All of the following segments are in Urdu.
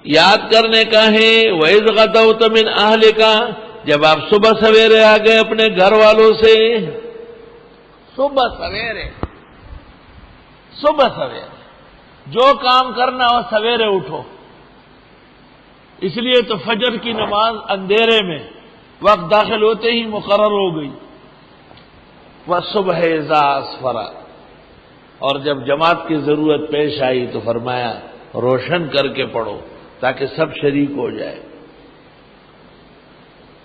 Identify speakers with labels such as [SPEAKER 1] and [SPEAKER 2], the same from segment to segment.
[SPEAKER 1] یاد کرنے کا ہے وَإِذْ غَدَوْتَ مِنْ أَهْلِكَ، جب آپ صبح سویرے آ گئے اپنے گھر والوں سے. صبح سویرے جو کام کرنا ہو سویرے اٹھو. اس لیے تو فجر کی نماز اندھیرے میں وقت داخل ہوتے ہی مقرر ہو گئی. وَالصُّبْحِ إِذَا أَسْفَرَ، اور جب جماعت کی ضرورت پیش آئی تو فرمایا روشن کر کے پڑھو تاکہ سب شریک ہو جائے.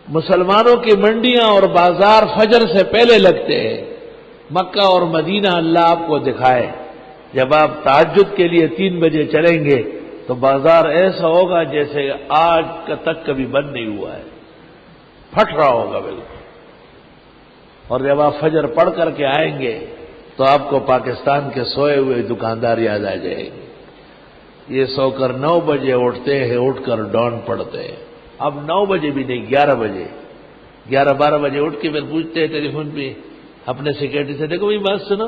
[SPEAKER 1] مسلمانوں کی منڈیاں اور بازار فجر سے پہلے لگتے ہیں. مکہ اور مدینہ اللہ آپ کو دکھائے، جب آپ تہجد کے لیے 3 بجے چلیں گے تو بازار ایسا ہوگا جیسے آج تک کبھی بند نہیں ہوا ہے، پھٹ رہا ہوگا بالکل. اور جب آپ فجر پڑھ کر کے آئیں گے تو آپ کو پاکستان کے سوئے ہوئے دکاندار یاد آ جائیں گے. یہ سو کر 9 بجے اٹھتے ہیں، اٹھ کر ڈان پڑھتے ہیں. اب 9 بجے بھی نہیں، 11 بجے 11-12 بجے اٹھ کے پھر پوچھتے ہیں ٹیلی فون پہ اپنے سیکرٹری سے، دیکھو بھائی بات سنو،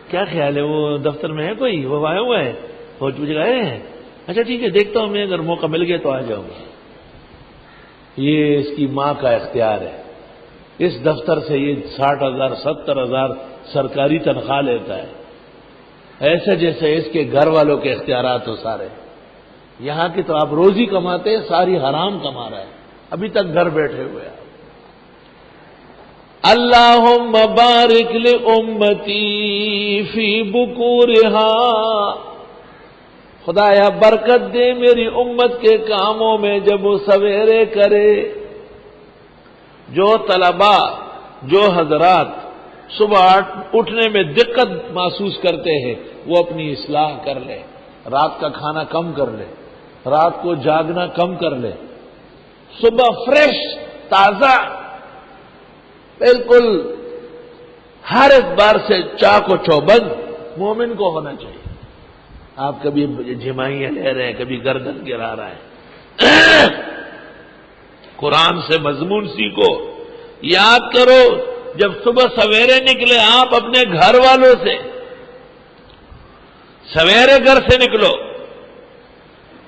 [SPEAKER 1] کیا خیال ہے وہ دفتر میں ہے کوئی، وہ آیا ہوا ہے، فوج پوچھ گئے ہیں، اچھا ٹھیک ہے دیکھتا ہوں میں، اگر موقع مل گیا تو آ جاؤں گا. یہ اس کی ماں کا اختیار ہے. اس دفتر سے یہ 60,000 70,000 سرکاری تنخواہ لیتا ہے، ایسے جیسے اس کے گھر والوں کے اختیارات ہو سارے. یہاں کی تو آپ روزی کماتے ہیں، ساری حرام کما رہا ہے، ابھی تک گھر بیٹھے ہوئے ہیں. اللہم بارک لامتی فی بکورہا، خدایا برکت دے میری امت کے کاموں میں جب وہ سویرے کرے. جو طلباء، جو حضرات صبح اٹھنے میں دقت محسوس کرتے ہیں وہ اپنی اصلاح کر لیں. رات کا کھانا کم کر لیں، رات کو جاگنا کم کر لیں. صبح فریش تازہ بالکل ہر اعتبار سے چاق و چوبند مومن کو ہونا چاہیے. آپ کبھی جھمائیاں لے رہے ہیں، کبھی گردن گرا رہا ہے. قرآن سے مضمون سیکھو، یاد کرو. جب صبح سویرے نکلے آپ اپنے گھر والوں سے، سویرے گھر سے نکلو.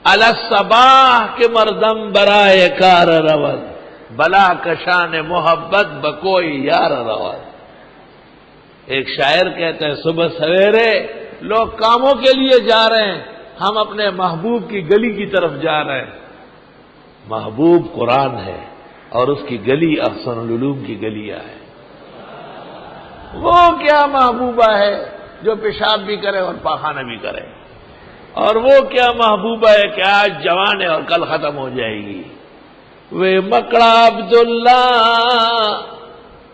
[SPEAKER 1] الصباح کے مردم برائے کار رود، بلا کشان محبت بکوئی یار رود. ایک شاعر کہتا ہے صبح سویرے لوگ کاموں کے لیے جا رہے ہیں، ہم اپنے محبوب کی گلی کی طرف جا رہے ہیں. محبوب قرآن ہے اور اس کی گلی احسن العلوم کی گلیاں ہے. وہ کیا محبوبہ ہے جو پیشاب بھی کرے اور پاخانہ بھی کرے، اور وہ کیا محبوبہ ہے کہ آج جوان ہے اور کل ختم ہو جائے گی. وہ مکڑا عبداللہ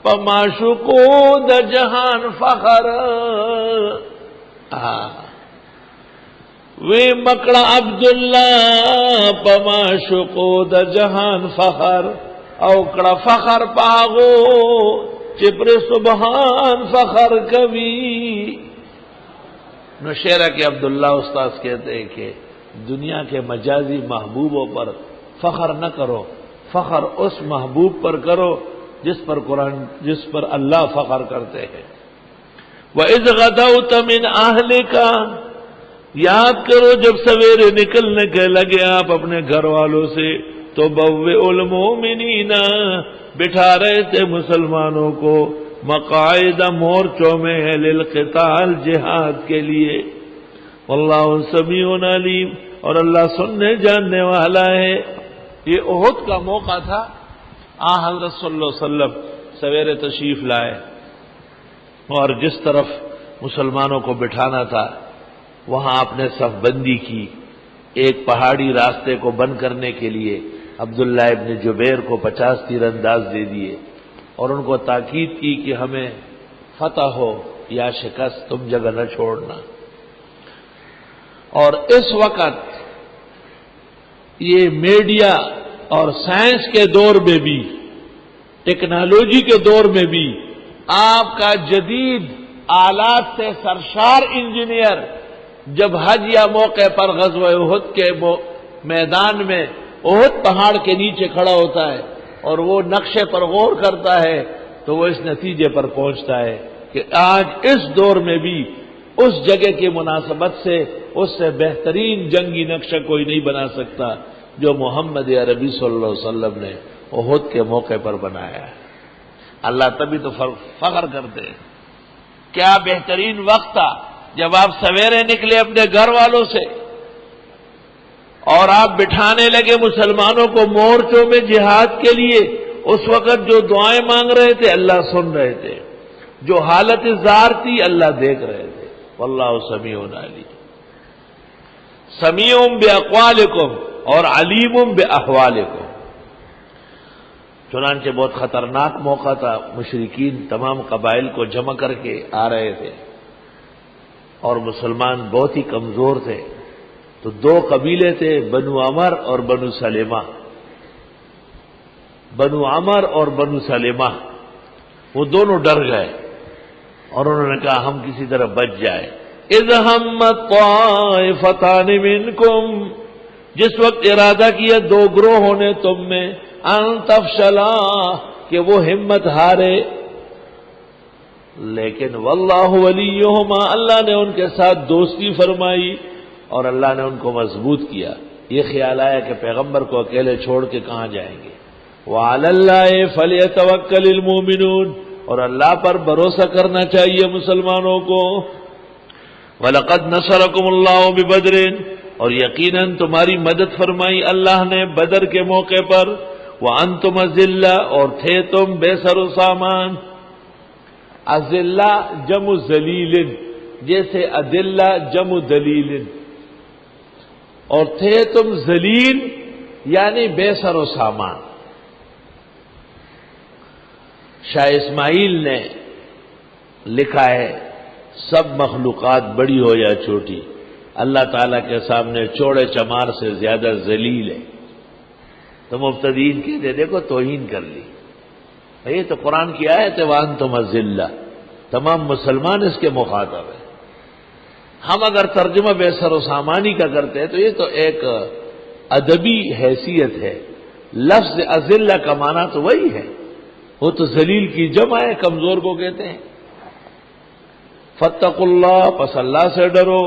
[SPEAKER 1] پماشکو د جہان فخر، وے مکڑا عبداللہ پماشکو د جہان فخر، اوکڑا فخر پاغو چپر سبحان فخر کبھی. نوشیرہ کے عبداللہ استاذ کہتے ہیں کہ دنیا کے مجازی محبوبوں پر فخر نہ کرو، فخر اس محبوب پر کرو جس پر اللہ فخر کرتے ہیں. وَإِذْ غَدَوْتَ مِنْ أَهْلِكَ، یاد کرو جب سویرے نکلنے کے لگے آپ اپنے گھر والوں سے، تو بوّئ المؤمنین، بٹھا رہے تھے مسلمانوں کو مقاعد مورچوں میں ہے للقتال، جہاد کے لیے. واللہ سمیع علیم، اور اللہ سننے جاننے والا ہے. یہ احد کا موقع تھا، حضرت صلی اللہ علیہ وسلم سویرے تشریف لائے اور جس طرف مسلمانوں کو بٹھانا تھا وہاں آپ نے صف بندی کی. ایک پہاڑی راستے کو بند کرنے کے لیے عبداللہ ابن جبیر کو 50 تیر انداز دے دیے اور ان کو تاکید کی کہ ہمیں فتح ہو یا شکست، تم جگہ نہ چھوڑنا. اور اس وقت یہ میڈیا اور سائنس کے دور میں بھی، ٹیکنالوجی کے دور میں بھی آپ کا جدید آلات سے سرشار انجینئر جب حج یا موقع پر غزوہ احد کے میدان میں احد پہاڑ کے نیچے کھڑا ہوتا ہے اور وہ نقشے پر غور کرتا ہے تو وہ اس نتیجے پر پہنچتا ہے کہ آج اس دور میں بھی اس جگہ کی مناسبت سے اس سے بہترین جنگی نقشہ کوئی نہیں بنا سکتا جو محمد عربی صلی اللہ علیہ وسلم نے احد کے موقع پر بنایا ہے۔ اللہ تبھی تو فخر کرتے ہیں۔ کیا بہترین وقت تھا جب آپ سویرے نکلے اپنے گھر والوں سے اور آپ بٹھانے لگے مسلمانوں کو مورچوں میں جہاد کے لیے۔ اس وقت جو دعائیں مانگ رہے تھے اللہ سن رہے تھے، جو حالت زار تھی اللہ دیکھ رہے تھے۔ واللہ سمیع علیم، سمیع باقوالکم اور علیم باحوالکم۔ چنانچہ بہت خطرناک موقع تھا، مشرکین تمام قبائل کو جمع کر کے آ رہے تھے اور مسلمان بہت ہی کمزور تھے، تو دو قبیلے تھے، بنو عمر اور بنو سلیمہ۔ بنو عمر اور بنو سلیمہ وہ دونوں ڈر گئے اور انہوں نے کہا ہم کسی طرح بچ جائے۔ اذ ہمت طائفتان منکم، جس وقت ارادہ کیا دو گروہوں نے تم میں، ان تفشلا، کہ وہ ہمت ہارے، لیکن واللہ ولیہما، اللہ نے ان کے ساتھ دوستی فرمائی اور اللہ نے ان کو مضبوط کیا۔ یہ خیال آیا کہ پیغمبر کو اکیلے چھوڑ کے کہاں جائیں گے۔ وعلی اللہ فلیتوکل المؤمنون، اور اللہ پر بھروسہ کرنا چاہیے مسلمانوں کو۔ وَلَقَدْ نَصَرَكُمُ اللَّهُ بِبَدْرٍ، اور یقیناً تمہاری مدد فرمائی اللہ نے بدر کے موقع پر۔ وَأَنْتُمْ أَذِلَّةٌ، اور تھے تم بے سر و سامان۔ اذلہ جمع ذلیل، جیسے اذلہ جمع دلیل، اور تھے تم ذلیل یعنی بے سر و سامان۔ شاہ اسماعیل نے لکھا ہے سب مخلوقات بڑی ہو یا چھوٹی اللہ تعالیٰ کے سامنے چوڑے چمار سے زیادہ ذلیل ہے۔ تو مبتدئین کہتے دیکھو توہین کر لی، یہ تو قرآن کی آیت ہے وَأَنْتُمْ أَذِلَّةٌ، تمام مسلمان اس کے مخاطب ہیں۔ ہم اگر ترجمہ بے سر و سامانی کا کرتے ہیں تو یہ تو ایک ادبی حیثیت ہے، لفظ اذلہ کا معنی تو وہی ہے، وہ تو ذلیل کی جمع ہے، کمزور کو کہتے ہیں۔ فاتقوا اللہ، پس اللہ سے ڈرو،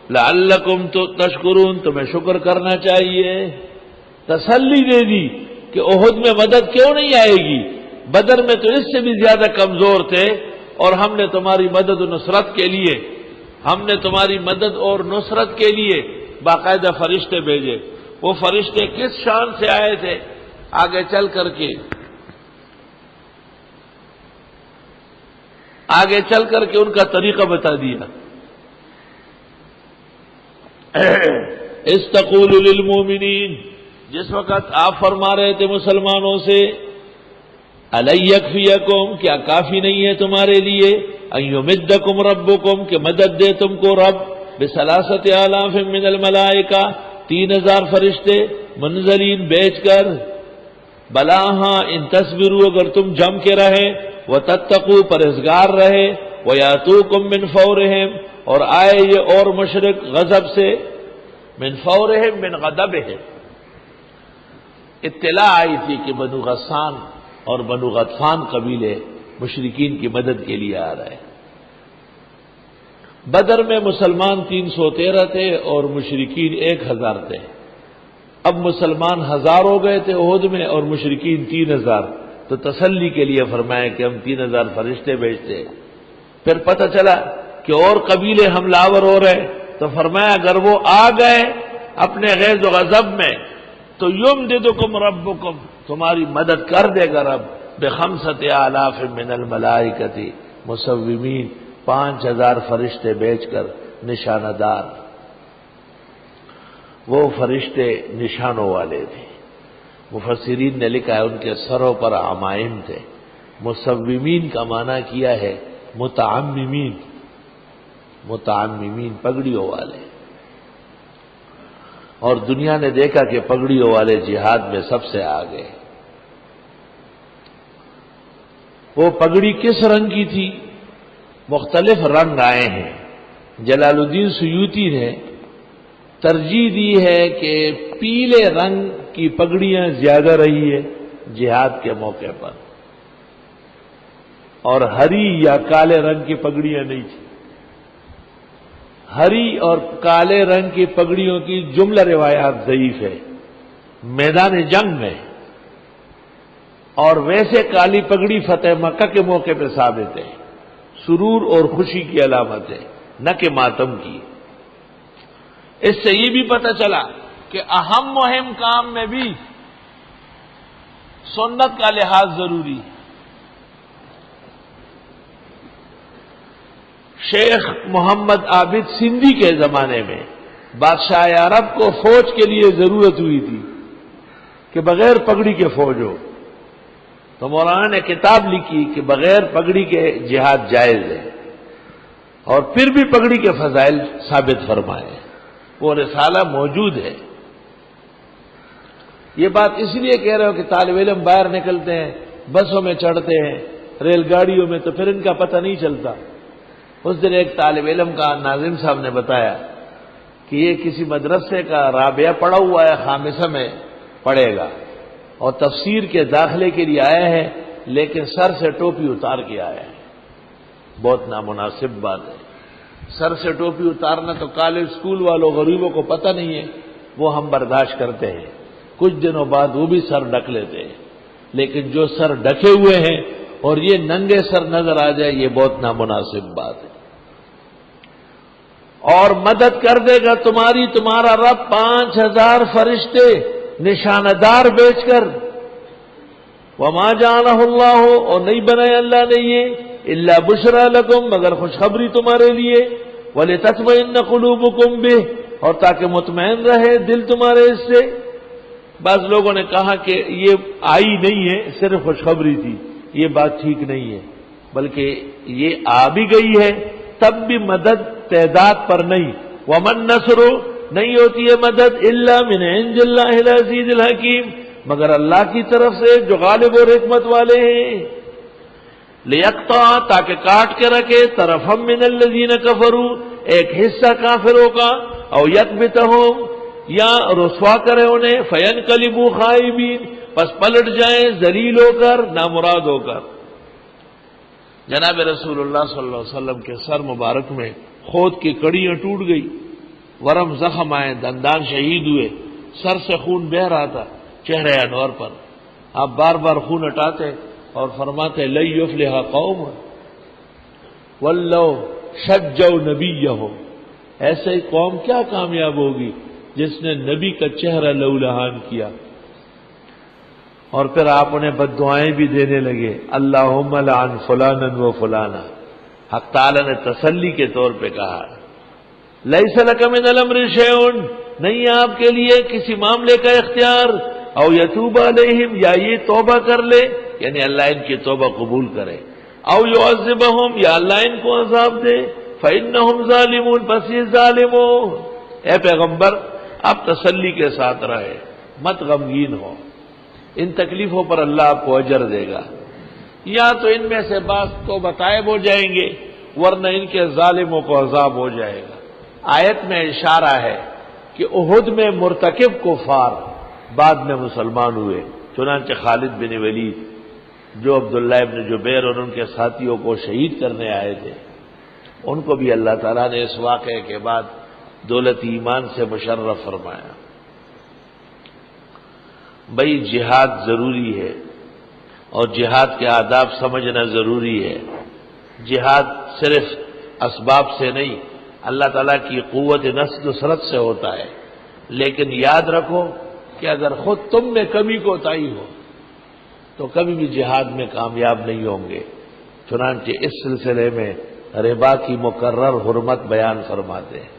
[SPEAKER 1] لعلکم تشکرون، تمہیں شکر کرنا چاہیے۔ تسلی دے دی کہ احد میں مدد کیوں نہیں آئے گی، بدر میں تو اس سے بھی زیادہ کمزور تھے اور ہم نے تمہاری مدد و نصرت کے لیے، ہم نے تمہاری مدد اور نصرت کے لیے باقاعدہ فرشتے بھیجے۔ وہ فرشتے کس شان سے آئے تھے آگے چل کر کے ان کا طریقہ بتا دیا۔ استقول للمؤمنین، جس وقت آپ فرما رہے تھے مسلمانوں سے، الی یکفیکم، کیا کافی نہیں ہے تمہارے لیے، ان یمدکم ربکم، کہ مدد دے تم کو رب، بثلاثۃ آلاف من الملائکہ، 3000 فرشتے، منزلین بیچ کر، بلا ہاں ان تصبروا، اگر تم جم کے رہے، وتتقوا، پرہیزگار رہے، ویاتوکم من فورہم، اور آئے یہ اور مشرق غضب سے، من فورہم من غضبہم۔ اطلاع آئی تھی کہ بنو غسان اور بنو غطفان قبیلے مشرکین کی مدد کے لیے آ رہے ہیں۔ بدر میں مسلمان 313 تھے اور مشرکین 1000 تھے۔ اب مسلمان 1000 ہو گئے تھے احد میں اور مشرکین 3000، تو تسلی کے لیے فرمایا کہ ہم 3000 فرشتے بھیجتے۔ پھر پتہ چلا کہ اور قبیلے حملہ آور ہو رہے، تو فرمایا اگر وہ آ گئے اپنے غیظ و غضب میں تو یمددکم ربکم، تمہاری مدد کر دے گا رب، بخمسۃ آلاف من الملائکۃ مسومین، 5000 فرشتے بیچ کر نشانہ دار۔ وہ فرشتے نشانوں والے تھے، مفسرین نے لکھا ہے ان کے سروں پر عمائم تھے۔ مسومین کا معنی کیا ہے متعممین، متعممین پگڑیوں والے، اور دنیا نے دیکھا کہ پگڑیوں والے جہاد میں سب سے آگے۔ وہ پگڑی کس رنگ کی تھی؟ مختلف رنگ آئے ہیں، جلال الدین سیوطی نے ترجیح دی ہے کہ پیلے رنگ کی پگڑیاں زیادہ رہی ہے جہاد کے موقع پر، اور ہری یا کالے رنگ کی پگڑیاں نہیں تھی۔ ہری اور کالے رنگ کی پگڑیوں کی جملہ روایات ضعیف ہے میدان جنگ میں، اور ویسے کالی پگڑی فتح مکہ کے موقع پہ ثابت ہے، سرور اور خوشی کی علامت ہے، نہ کہ ماتم کی۔ اس سے یہ بھی پتہ چلا کہ اہم مہم کام میں بھی سنت کا لحاظ ضروری ہے۔ شیخ محمد عابد سندھی کے زمانے میں بادشاہ عرب کو فوج کے لیے ضرورت ہوئی تھی کہ بغیر پگڑی کے فوج ہو، تو مولانا نے کتاب لکھی کہ بغیر پگڑی کے جہاد جائز ہے، اور پھر بھی پگڑی کے فضائل ثابت فرمائے، وہ رسالہ موجود ہے۔ یہ بات اس لیے کہہ رہے ہو کہ طالب علم باہر نکلتے ہیں، بسوں میں چڑھتے ہیں، ریل گاڑیوں میں، تو پھر ان کا پتہ نہیں چلتا۔ اس دن ایک طالب علم کا ناظم صاحب نے بتایا کہ یہ کسی مدرسے کا رابعہ پڑھا ہوا ہے، خامسہ میں پڑھے گا، اور تفسیر کے داخلے کے لیے آیا ہے، لیکن سر سے ٹوپی اتار کے آیا ہے۔ بہت نامناسب بات ہے، سر سے ٹوپی اتارنا تو کالج اسکول والوں غریبوں کو پتہ نہیں ہے، وہ ہم برداشت کرتے ہیں، کچھ دنوں بعد وہ بھی سر ڈھک لیتے ہیں، لیکن جو سر ڈھکے ہوئے ہیں اور یہ ننگے سر نظر آ جائے، یہ بہت نامناسب بات ہے۔ اور مدد کر دے گا تمہارا رب 5000 فرشتے نشانہ دار بیچ کر، وما جعلہ اللہ، اور نہیں بنایا اللہ نے یہ الا بشرا لکم، مگر خوشخبری تمہارے لیے، ولتطمئن قلوبکم بہ، اور تاکہ مطمئن رہے دل تمہارے اس سے۔ بعض لوگوں نے کہا کہ یہ آئی نہیں ہے، صرف خوشخبری تھی، یہ بات ٹھیک نہیں ہے، بلکہ یہ آ بھی گئی ہے، تب بھی مدد تعداد پر نہیں، ومن نصر، نہیں ہوتی ہے مدد الا من عند اللہ العزیز الحکیم، مگر اللہ کی طرف سے جو غالب اور حکمت والے ہیں۔ لیقطع، تاکہ کاٹ کے رکھے، طرفا من الذین کفروا، ایک حصہ کافروں کا، او یکبتہم، یا رسوا کرے انہیں، فینقلبوا خائبین، پس پلٹ جائیں ذلیل ہو کر، نامراد ہو کر۔ جناب رسول اللہ صلی اللہ علیہ وسلم کے سر مبارک میں خود کی کڑیاں ٹوٹ گئی، ورم زخم آئے، دندان شہید ہوئے، سر سے خون بہہ رہا تھا چہرے انور پر۔ آپ بار بار خون ہٹاتے اور فرماتے لن یفلح قوم ولو شجوا نبیہم، ایسے ہی قوم کیا کامیاب ہوگی جس نے نبی کا چہرہ لہولہان کیا۔ اور پھر آپ انہیں بد دعائیں بھی دینے لگے، اللہم لعن فلانا و فلانا۔ حق تعالی نے تسلی کے طور پہ کہا لیس لک من الامر شیء، نہیں آپ کے لیے کسی معاملے کا اختیار، او یتوب علیہم، یا یہ توبہ کر لے، یعنی اللہ ان کی توبہ قبول کرے، او یعذبہم، یا اللہ ان کو عذاب دے، فإنہم ظالمون، پس یہ ظالمو۔ اے پیغمبر آپ تسلی کے ساتھ رہے، مت غمگین ہو، ان تکلیفوں پر اللہ آپ کو اجر دے گا، یا تو ان میں سے بعض تو بتائب ہو جائیں گے، ورنہ ان کے ظالموں کو عذاب ہو جائے گا۔ آیت میں اشارہ ہے کہ احد میں مرتکب کفار بعد میں مسلمان ہوئے، چنانچہ خالد بن ولید جو عبداللہ ابن جبیر اور ان کے ساتھیوں کو شہید کرنے آئے تھے، ان کو بھی اللہ تعالیٰ نے اس واقعے کے بعد دولت ایمان سے مشرف فرمایا۔ بھئی جہاد ضروری ہے، اور جہاد کے آداب سمجھنا ضروری ہے۔ جہاد صرف اسباب سے نہیں، اللہ تعالیٰ کی قوت نصرت سے ہوتا ہے، لیکن یاد رکھو کہ اگر خود تم میں کمی کوتاہی ہو تو کبھی بھی جہاد میں کامیاب نہیں ہوں گے۔ چنانچہ اس سلسلے میں ربا کی مقرر حرمت بیان فرماتے ہیں۔